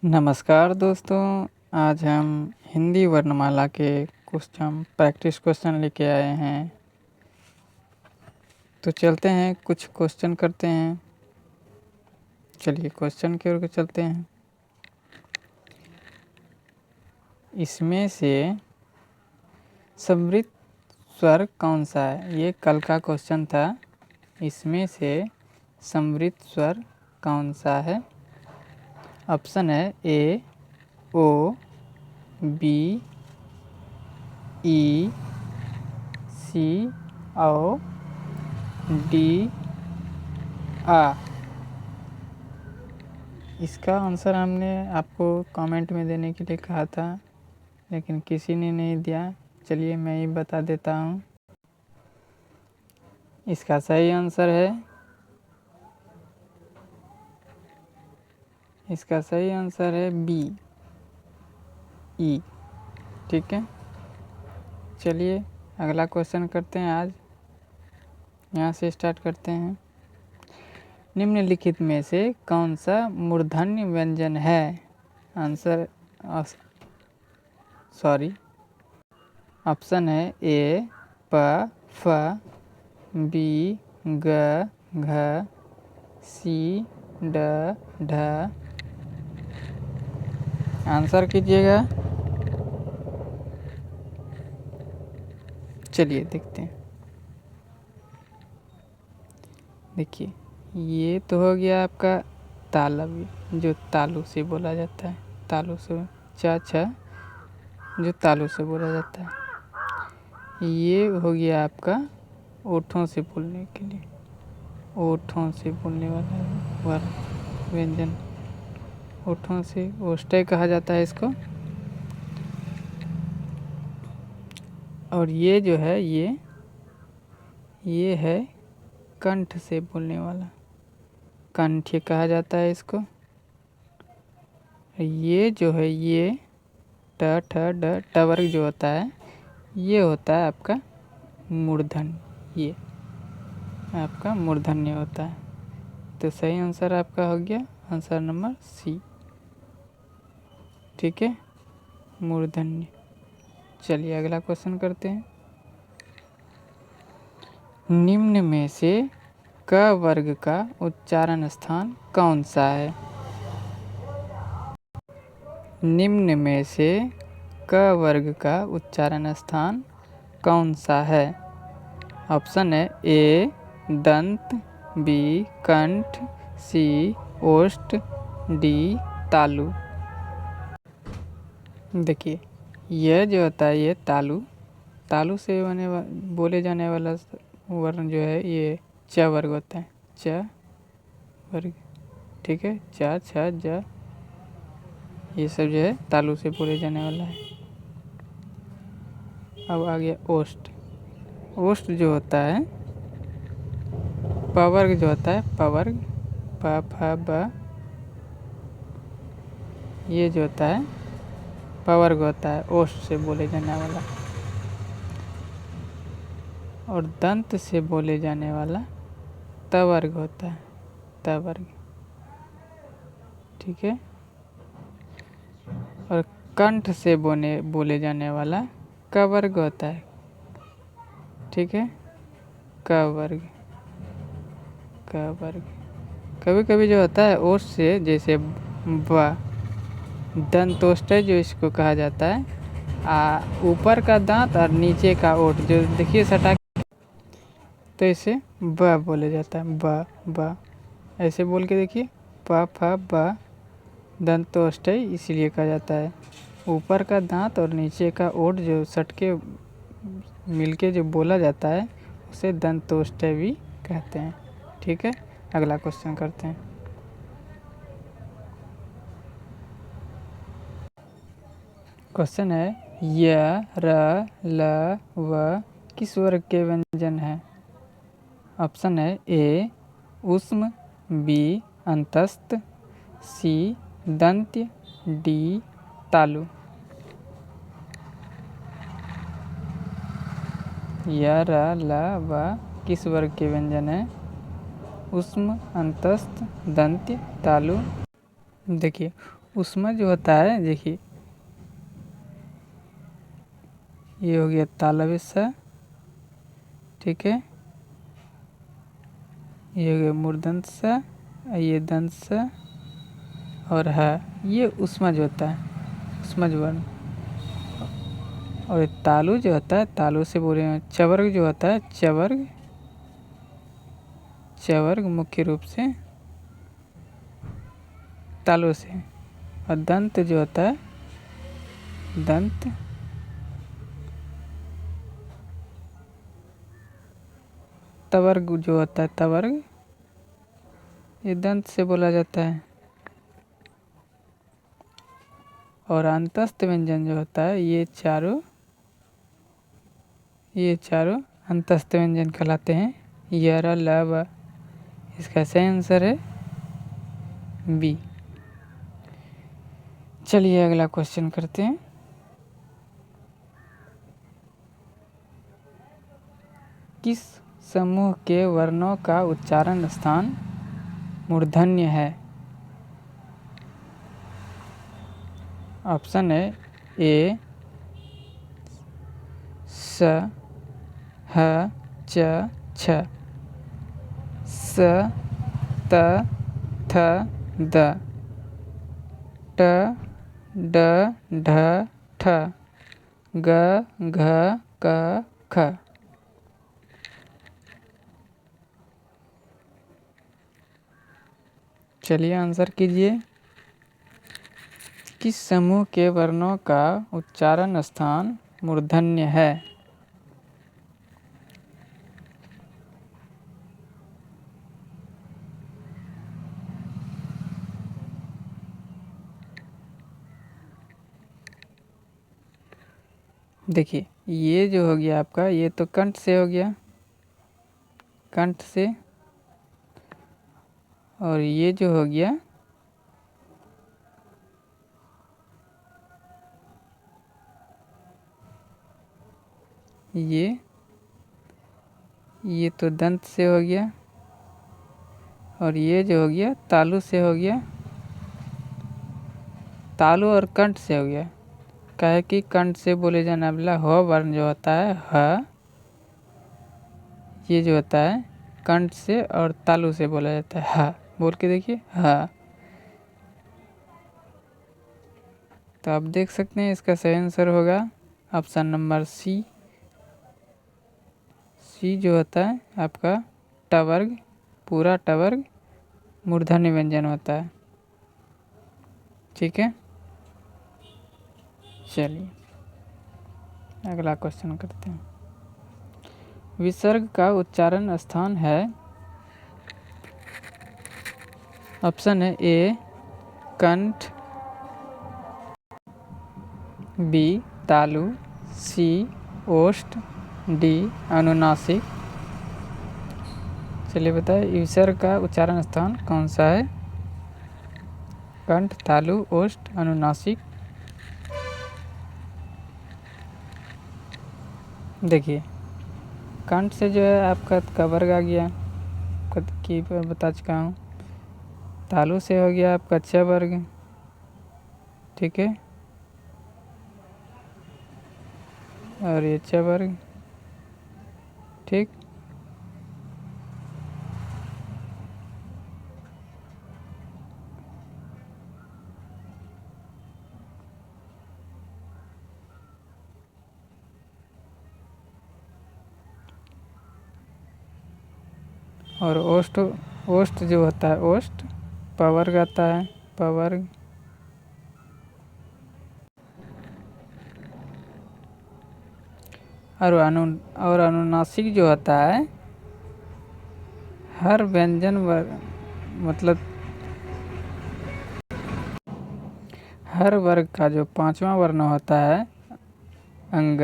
नमस्कार दोस्तों, आज हम हिंदी वर्णमाला के प्रैक्टिस क्वेश्चन लेके आए हैं। तो चलते हैं, कुछ क्वेश्चन करते हैं। चलिए क्वेश्चन की ओर चलते हैं। इसमें से सम्मिलित स्वर कौन सा है? ये कल का क्वेश्चन था। इसमें से सम्मिलित स्वर कौन सा है? ऑप्शन है ए ओ, बी ई, सी ओ, डी आ। इसका आंसर हमने आपको कमेंट में देने के लिए कहा था, लेकिन किसी ने नहीं दिया। चलिए मैं ही बता देता हूँ। इसका सही आंसर है बी ई। ठीक है, चलिए अगला क्वेश्चन करते हैं। आज यहाँ से स्टार्ट करते हैं। निम्नलिखित में से कौन सा मूर्धन्य व्यंजन है? ऑप्शन है ए प फ, बी ग घ, सी ड ढ। आंसर कीजिएगा। चलिए देखते हैं। देखिए, ये तो हो गया आपका तालव्य, जो तालु से बोला जाता है। तालु से छ जो तालु से बोला जाता है। ये हो गया आपका ओठों से बोलने के लिए, ओठों से बोलने वाला व्यंजन। ओठों से ओष्ठ्य कहा जाता है इसको। और ये जो है ये है कंठ से बोलने वाला, कंठ्य कहा जाता है इसको। ये जो है ये ट ठ ड ट वर्ग जो होता है, ये होता है आपका मूर्धन्य। ये आपका मूर्धन्य होता है। तो सही आंसर आपका हो गया आंसर नंबर सी। ठीक है, मूर्धन्य। चलिए अगला क्वेश्चन करते हैं। निम्न में से क वर्ग का उच्चारण स्थान कौन सा है? निम्न में से क वर्ग का उच्चारण स्थान कौन सा है? ऑप्शन है ए दंत, बी कंठ, सी ओष्ठ, डी तालु। देखिए, यह जो होता है ये तालु से बोले जाने वाला वर्ण जो है ये च वर्ग होता है। च वर्ग, ठीक है। च छ ज, ये सब जो है तालु से बोले जाने वाला है। अब आ गया ओष्ठ। ओष्ठ जो होता है प वर्ग जो होता है, प वर्ग प फ ब, ये जो होता है प वर्ग होता है, ओष्ठ से बोले जाने वाला। और दंत से बोले जाने वाला त वर्ग होता है, त वर्ग। ठीक है। और कंठ से बोले जाने वाला क वर्ग होता है। ठीक है, क वर्ग, क वर्ग। कभी कभी जो होता है ओष्ठ से, जैसे ब, दंतोष्ठ्य जो इसको कहा जाता है, ऊपर का दांत और नीचे का ओठ जो देखिए सटा, तो इसे ब बोले जाता है। ब ऐसे बोल के देखिए, प फ ब, दंतोष्ठ्य इसीलिए कहा जाता है। ऊपर का दांत और नीचे का ओठ जो सटके मिलके जो बोला जाता है, उसे दंतोष्ठ्य भी कहते हैं। ठीक है, अगला क्वेश्चन करते हैं। क्वेश्चन है य र ल व किस वर्ग के व्यंजन है? ऑप्शन है ए ऊष्म, बी अंतस्थ, सी दंत्य, डी तालु। य र ल व किस वर्ग के व्यंजन है? ऊष्म, अंतस्थ, दंत्य, तालु। देखिए, उसमें जो होता है देखिए, ये हो गया तालव्य स, ठीक है, ये हो गया मूर्धन्य स, ये दंत स और है, ये उष्मज होता है, उष्मज वर्ण। और ये तालु जो होता है, तालु से बोले हैं चवर्ग जो होता है, चवर्ग, चवर्ग मुख्य रूप से तालु से। और दंत जो होता है, दंत, तवर्ग जो होता है, तवर्ग, ये दंत से बोला जाता है। और अंतस्थ व्यंजन जो होता है, ये चारों अंतस्थ व्यंजन कहलाते हैं। य, र, ल, व। इसका सही आंसर है बी। चलिए अगला क्वेश्चन करते हैं। किस समूह के वर्णों का उच्चारण स्थान मूर्धन्य है? ऑप्शन है ए स, ह, च, छ, स, त, थ, द, ट, ड, ढ, ठ, ग, घ, क, ख। चलिए आंसर कीजिए। किस समूह के वर्णों का उच्चारण स्थान मूर्धन्य है? देखिए, ये जो हो गया आपका, ये तो कंठ से हो गया, कंठ से। और ये जो हो गया, ये तो दंत से हो गया। और ये जो हो गया तालु से हो गया, तालु और कंठ से हो गया। काहे कि कंठ से बोले जाने वाला ह वर्ण जो होता है, ह, ये जो होता है कंठ से और तालु से बोला जाता है। ह बोल के देखिए, ह। तो आप देख सकते हैं इसका सही आंसर होगा ऑप्शन नंबर सी। सी जो होता है आपका टवर्ग, पूरा टवर्ग मूर्धन्य व्यंजन होता है। ठीक है, चलिए अगला क्वेश्चन करते हैं। विसर्ग का उच्चारण स्थान है, ऑप्शन है ए कंठ, बी तालु, सी ओष्ठ, डी अनुनासिक। चलिए बताएं विसर्ग का उच्चारण स्थान कौन सा है? कंठ, तालु, ओष्ठ, अनुनासिक। देखिए, कंठ से जो है आपका क वर्ग आ गया, की बता चुका हूँ। तालु से हो गया आपका च वर्ग, ठीक है, और ये च वर्ग, ठीक। और ओष्ठ, ओष्ठ जो होता है, ओष्ठ पवर्ग आता है, पवर्ग। और अनुनासिक जो होता है, हर व्यंजन वर्ग, मतलब हर वर्ग का जो पांचवा वर्ण होता है, अंग,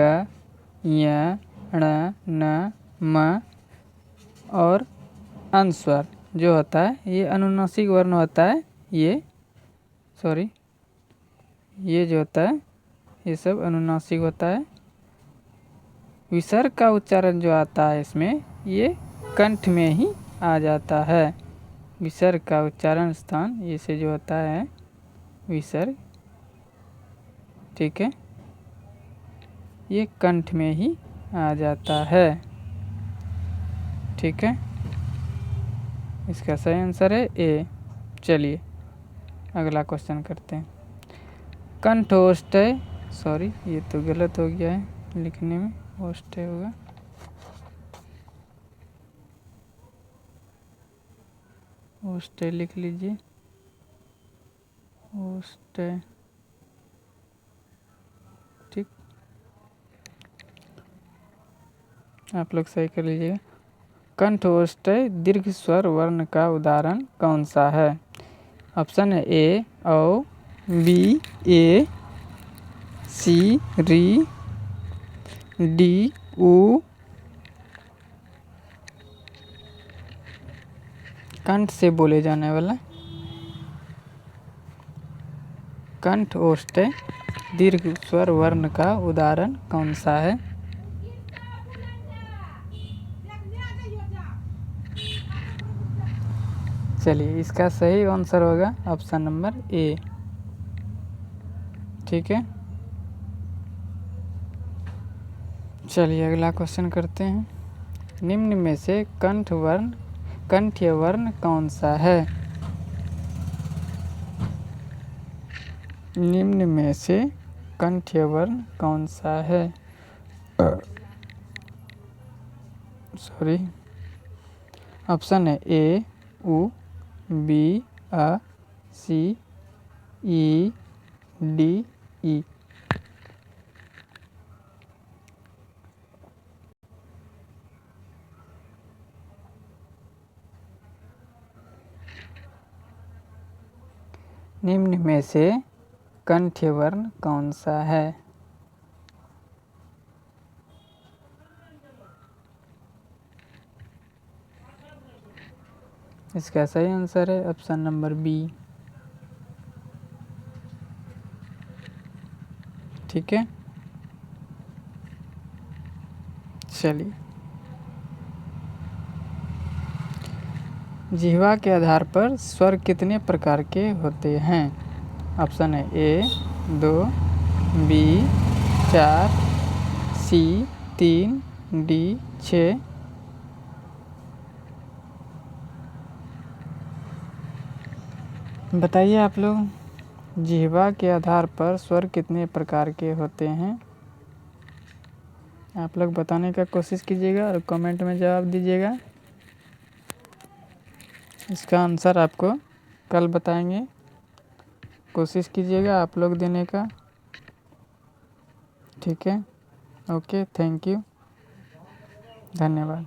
य, ण, न, म और अनुस्वर जो होता है, ये अनुनासिक वर्ण होता है। ये जो होता है ये सब अनुनासिक होता है। विसर्ग का उच्चारण जो आता है इसमें, ये कंठ में ही आ जाता है। विसर्ग का उच्चारण स्थान ये से जो होता है विसर्ग, ठीक है, ये कंठ में ही आ जाता है, ठीक है। इसका सही आंसर है ए। चलिए अगला क्वेश्चन करते हैं। कंठोष्ठय, सॉरी ये तो गलत हो गया है लिखने में, ओष्ठय होगा। ओष्ठय लिख लीजिए, ओष्ठय, ठीक, आप लोग सही कर लीजिएगा। कंठोष्ठय दीर्घ स्वर वर्ण का उदाहरण कौन सा है? ऑप्शन है ए औ, बी ए, सी री, डी उ। कंठ से बोले जाने वाला कंठोष्ठय दीर्घ स्वर वर्ण का उदाहरण कौन सा है? चलिए इसका सही आंसर होगा ऑप्शन नंबर ए, ठीक है। चलिए अगला क्वेश्चन करते हैं। निम्न में से कंठ्य वर्ण कौन सा है? निम्न में से कंठ्य वर्ण कौन सा है? सॉरी, ऑप्शन है ए उ, be a, C E, D E. निम्न में से कंठ्य वर्ण कौन सा है? इसका सही आंसर है ऑप्शन नंबर बी, ठीक है। चलिए जिह्वा के आधार पर स्वर कितने प्रकार के होते हैं? ऑप्शन है ए 2, बी 4, सी 3, डी 6। बताइए आप लोग, जिह्वा के आधार पर स्वर कितने प्रकार के होते हैं? आप लोग बताने का कोशिश कीजिएगा और कमेंट में जवाब दीजिएगा। इसका आंसर आपको कल बताएंगे, कोशिश कीजिएगा आप लोग देने का, ठीक है। ओके, थैंक यू, धन्यवाद।